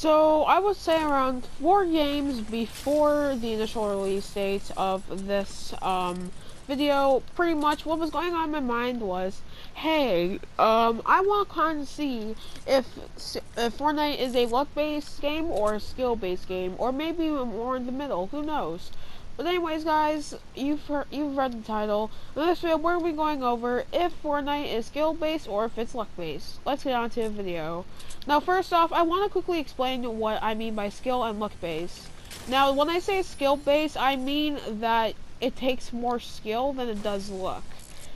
So I would say around 4 games before the initial release date of this video, pretty much what was going on in my mind was, hey, I want to kind of see if Fortnite is a luck-based game or a skill-based game, or maybe more in the middle. Who knows? But anyways, guys, you've read the title. In this video, we're going over if Fortnite is skill-based or if it's luck-based. Let's get on to the video. Now, first off, I want to quickly explain what I mean by skill and luck-based. Now, when I say skill-based, I mean that it takes more skill than it does luck.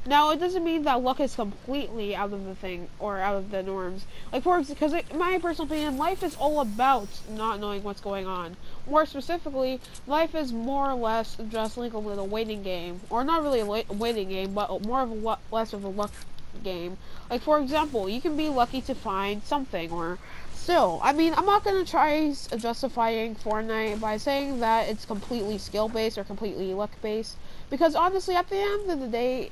Now, it doesn't mean that luck is completely out of the thing, or out of the norms. Like, because in my personal opinion, life is all about not knowing what's going on. More specifically, life is more or less just like a little waiting game. Or not really a waiting game, but more of a less of a luck game. Like, for example, you can be lucky to find something, or still, I mean, I'm not going to try justifying Fortnite by saying that it's completely skill-based or completely luck-based, because honestly, at the end of the day,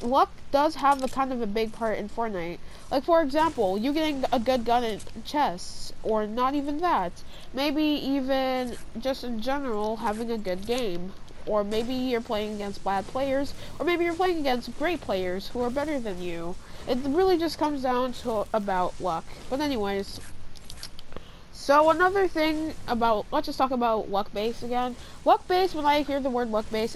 luck does have a kind of a big part in Fortnite. Like, for example, you getting a good gun in chests, or not even that. Maybe even just in general having a good game. Or maybe you're playing against bad players, or maybe you're playing against great players who are better than you. It really just comes down to about luck. But anyways, so another thing about, let's just talk about luck-based again. Luck-based, when I hear the word luck-based,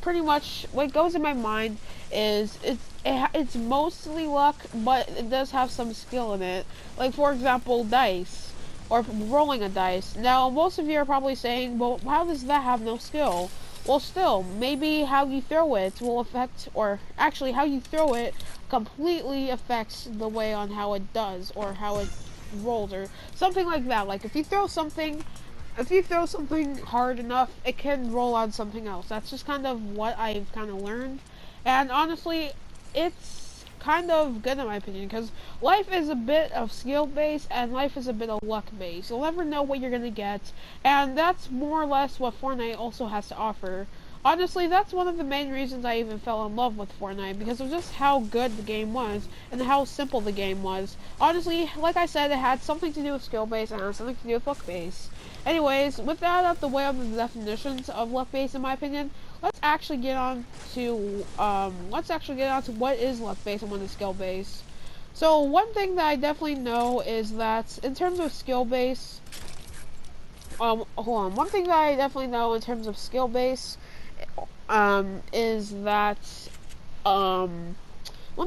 pretty much what goes in my mind is it's mostly luck, but it does have some skill in it. Like, for example, dice, or rolling a dice. Now, most of you are probably saying, well, how does that have no skill? Well, still, maybe how you throw it will affect, or actually how you throw it completely affects the way on how it does, or how it rolls, or something like that. Like, if you throw something hard enough, it can roll on something else. That's just kind of what I've kind of learned. And honestly, it's kind of good in my opinion, because life is a bit of skill-based, and life is a bit of luck-based. You'll never know what you're gonna get, and that's more or less what Fortnite also has to offer. Honestly, that's one of the main reasons I even fell in love with Fortnite, because of just how good the game was, and how simple the game was. Honestly, like I said, it had something to do with skill-based, and it had something to do with luck-based. Anyways, with that out the way of the definitions of luck-based, in my opinion, let's actually get on to what is luck-based and what is skill-based. So, one thing that I definitely know is that in terms of skill-based, one thing that I definitely know in terms of skill-based, is that, one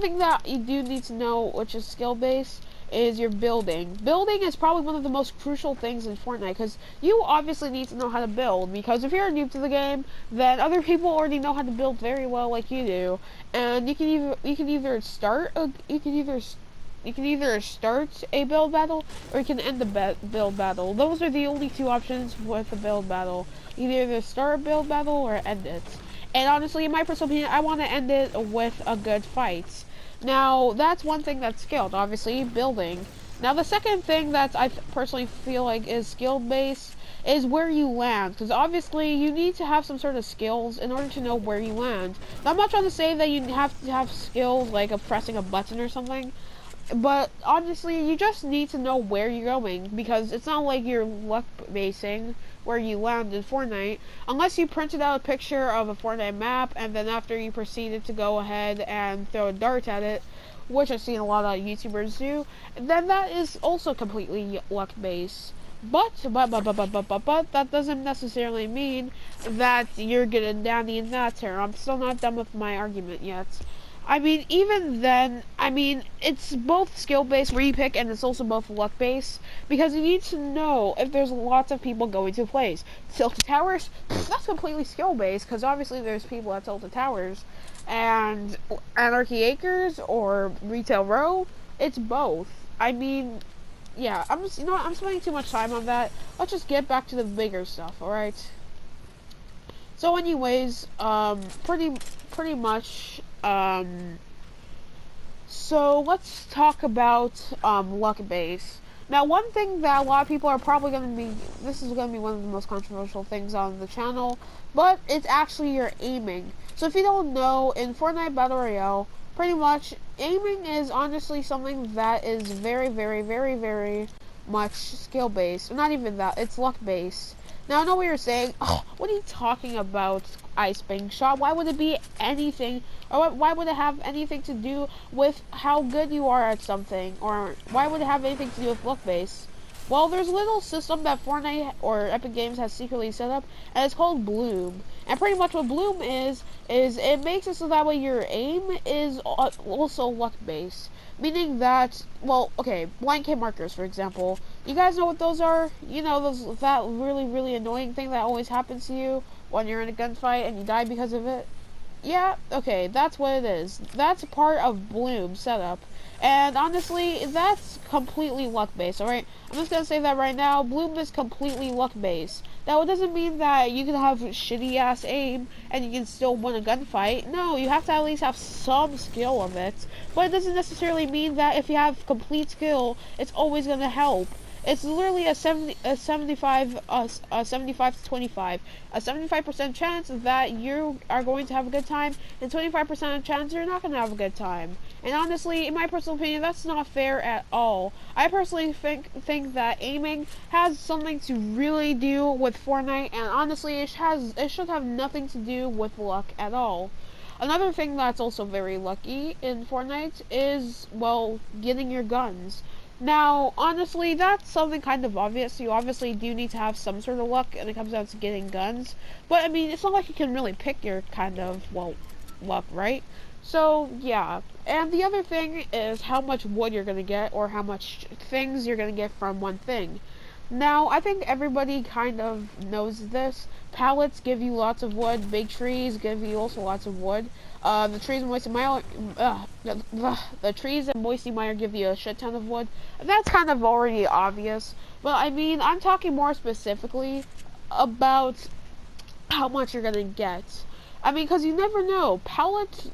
thing that you do need to know, which is skill-based, is your building. Building is probably one of the most crucial things in Fortnite, because you obviously need to know how to build, because if you're a noob to the game, then other people already know how to build very well like you do, and you can either start a build battle, or you can end the build battle. Those are the only two options with a build battle. You either start a build battle or end it. And honestly, in my personal opinion, I want to end it with a good fight. Now, that's one thing that's skilled, obviously, building. Now, the second thing that I personally feel like is skill-based is where you land, because obviously you need to have some sort of skills in order to know where you land. Now, I'm not trying to say that you have to have skills like of pressing a button or something, but honestly, you just need to know where you're going, because it's not like you're luck-basing where you land in Fortnite, unless you printed out a picture of a Fortnite map, and then after you proceeded to go ahead and throw a dart at it, which I've seen a lot of YouTubers do, then that is also completely luck-based. But that doesn't necessarily mean that you're good and dandy in that term. I'm still not done with my argument yet. I mean, even then, I mean, it's both skill-based where you pick, and it's also both luck-based, because you need to know if there's lots of people going to a place. Tilted towers, that's completely skill-based, because obviously there's people at tilted towers. And Anarchy Acres or Retail Row, it's both. I mean, yeah, I'm spending too much time on that. Let's just get back to the bigger stuff, alright? So anyways, pretty much, so let's talk about, luck-based. Now, one thing that a lot of people are probably going to be, this is going to be one of the most controversial things on the channel, but it's actually your aiming. So if you don't know, in Fortnite Battle Royale, pretty much, aiming is honestly something that is very, very, very, very much skill based. Not even that, it's luck based. Now I know what you're saying. Oh, what are you talking about, Ice Being Shot? Why would it be anything, or why would it have anything to do with how good you are at something, or why would it have anything to do with luck based? Well, there's a little system that Fortnite or Epic Games has secretly set up, and it's called Bloom. And pretty much what Bloom is it makes it so that way your aim is also luck based. Meaning that, well, okay, blind K markers, for example. You guys know what those are? You know, that really, really annoying thing that always happens to you when you're in a gunfight and you die because of it? Yeah, okay, that's what it is. That's part of Bloom's setup. And honestly, that's completely luck-based, alright? I'm just gonna say that right now, Bloom is completely luck-based. Now, it doesn't mean that you can have shitty-ass aim and you can still win a gunfight. No, you have to at least have some skill of it. But it doesn't necessarily mean that if you have complete skill, it's always gonna help. It's literally a 75 to 25. A 75% chance that you are going to have a good time, and 25% chance you're not going to have a good time. And honestly, in my personal opinion, that's not fair at all. I personally think that aiming has something to really do with Fortnite, and honestly, it should have nothing to do with luck at all. Another thing that's also very lucky in Fortnite is, well, getting your guns. Now, honestly, that's something kind of obvious. You obviously do need to have some sort of luck when it comes down to getting guns. But, I mean, it's not like you can really pick your kind of, well, luck, right? So, yeah. And the other thing is how much wood you're going to get, or how much things you're going to get from one thing. Now, I think everybody kind of knows this. Pallets give you lots of wood. Big trees give you also lots of wood. The trees in Moisty Mire, the trees in Moisty Mire give you a shit ton of wood. That's kind of already obvious. But I mean, I'm talking more specifically about how much you're gonna get. I mean, because you never know. Pallets,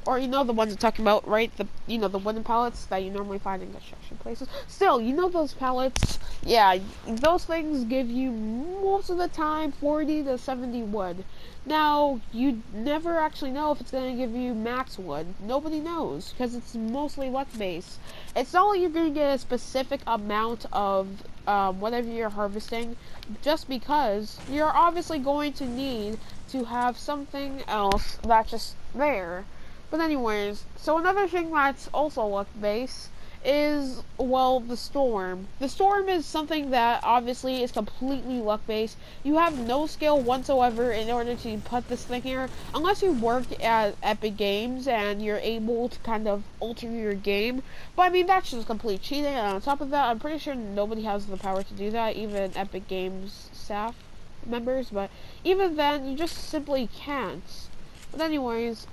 or you know the ones I'm talking about, right? The wooden pallets that you normally find in construction places. Still, you know those pallets. Yeah, those things give you most of the time 40 to 70 wood. Now, you never actually know if it's going to give you max wood. Nobody knows, because it's mostly luck based. It's not like you're going to get a specific amount of whatever you're harvesting, just because you're obviously going to need to have something else that's just there. But anyways, so another thing that's also luck based is, well, the storm. The storm is something that obviously is completely luck based. You have no skill whatsoever in order to put this thing here, unless you work at Epic Games and you're able to kind of alter your game. But I mean, that's just complete cheating. And on top of that, I'm pretty sure nobody has the power to do that, even Epic Games staff members. But even then, you just simply can't. But anyways,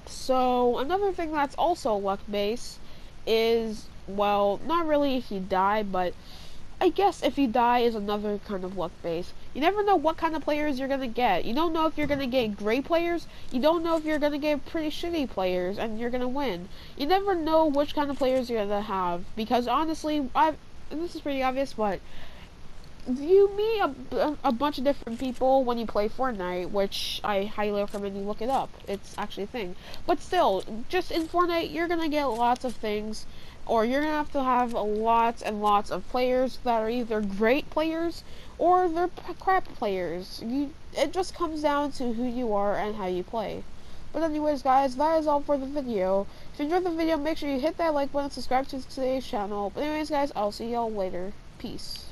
so another thing that's also luck based is, well, not really if you die, but I guess if you die is another kind of luck base. You never know what kind of players you're gonna get. You don't know if you're gonna get great players. You don't know if you're gonna get pretty shitty players and you're gonna win. You never know which kind of players you're gonna have, because honestly, and this is pretty obvious, but you meet a bunch of different people when you play Fortnite, which I highly recommend you look it up. It's actually a thing. But still, just in Fortnite, you're gonna get lots of things, or you're gonna have lots and lots of players that are either great players or they're crap players. It just comes down to who you are and how you play. But anyways, guys, that is all for the video. If you enjoyed the video, make sure you hit that like button, subscribe to today's channel. But anyways, guys, I'll see y'all later. Peace.